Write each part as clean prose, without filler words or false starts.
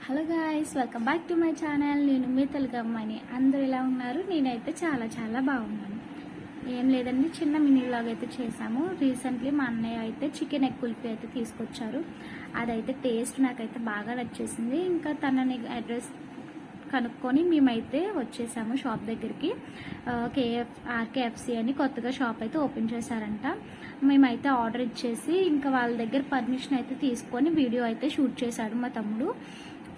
Hello guys, welcome back to my channel. నేను మీ తెలుగు అమ్మాయిని. అందరూ ఎలా ఉన్నారు? నేనైతే చాలా బాగున్నాను. ఏం లేదండి, చిన్న మినీ వ్లాగ్ అయితే చేశాము. రీసెంట్లీ మా అన్నయ్య అయితే చికెన్ ఎగ్ కుల్ఫీ అయితే తీసుకొచ్చారు. అదైతే టేస్ట్ నాకైతే బాగా నచ్చేసింది. ఇంకా తనని అడ్రస్ కనుక్కొని మేమైతే వచ్చేసాము షాప్ దగ్గరికి. ఆర్కేఎఫ్సి అని కొత్తగా షాప్ అయితే ఓపెన్ చేశారంట. మేమైతే ఆర్డర్ ఇచ్చేసి ఇంకా వాళ్ళ దగ్గర పర్మిషన్ అయితే తీసుకొని వీడియో అయితే షూట్ చేశాడు మా తమ్ముడు.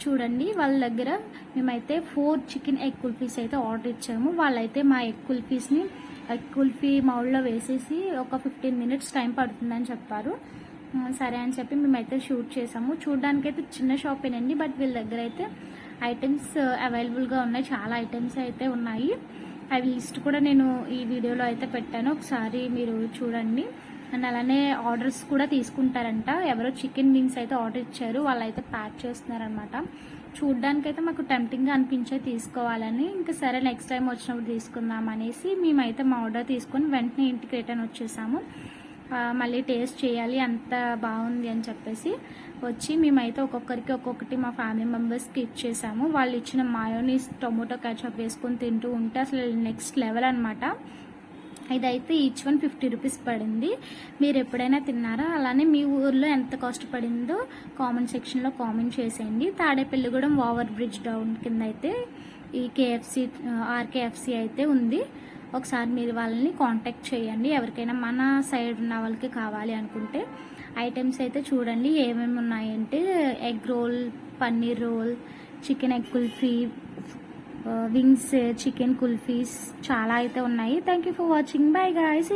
చూడండి, వాళ్ళ దగ్గర మేమైతే 4 చికెన్ ఎగ్ కుల్ఫీస్ అయితే ఆర్డర్ ఇచ్చాము. వాళ్ళైతే మా ఎగ్ కుల్ఫీ మౌల్డ్లో వేసేసి ఒక 15 మినిట్స్ టైం పడుతుందని చెప్పారు. సరే అని చెప్పి మేమైతే షూట్ చేసాము. చూడడానికైతే చిన్న షాపేనండి, బట్ వీళ్ళ దగ్గర అయితే ఐటమ్స్ అవైలబుల్గా ఉన్నాయి. చాలా ఐటమ్స్ అయితే ఉన్నాయి. అవి లిస్ట్ కూడా నేను ఈ వీడియోలో అయితే పెట్టాను, ఒకసారి మీరు చూడండి. అండ్ అలానే ఆర్డర్స్ కూడా తీసుకుంటారంట. ఎవరో చికెన్ వింగ్స్ అయితే ఆర్డర్ ఇచ్చారు, వాళ్ళైతే ప్యాక్ చేస్తున్నారనమాట. చూడ్డానికైతే మాకు టెంప్టింగ్గా అనిపించే తీసుకోవాలని. ఇంకా సరే నెక్స్ట్ టైం వచ్చినప్పుడు తీసుకుందాం అనేసి మేమైతే మా ఆర్డర్ తీసుకొని వెంటనే ఇంటికి రిటర్న్ వచ్చేసాము. మళ్ళీ టేస్ట్ చేయాలి, అంత బాగుంది అని చెప్పేసి వచ్చి మేమైతే ఒక్కొక్కటి మా ఫ్యామిలీ మెంబర్స్కి ఇచ్చేసాము. వాళ్ళు ఇచ్చిన మయోనీస్ టొమాటో కేచప్ వేసుకొని తింటూ ఉంటే అసలు నెక్స్ట్ లెవెల్ అనమాట. ఇదైతే ఈచ్ వన్ 50 రూపీస్ పడింది. మీరు ఎప్పుడైనా తిన్నారా? అలానే మీ ఊర్లో ఎంత కాస్ట్ పడిందో కామెంట్ సెక్షన్లో కామెంట్ చేసేయండి. తాడేపల్లిగూడెం ఓవర్ బ్రిడ్జ్ డౌన్ కింద అయితే ఈ ఆర్కేఎఫ్సి అయితే ఉంది. ఒకసారి మీరు వాళ్ళని కాంటాక్ట్ చేయండి, ఎవరికైనా మన సైడ్ ఉన్న వాళ్ళకి కావాలి అనుకుంటే. ఐటమ్స్ అయితే చూడండి ఏమేమి ఉన్నాయంటే egg roll, paneer roll, chicken egg kulfi, wings, chicken kulfis చాలా అయితే ఉన్నాయి. Thank you for watching. Bye guys.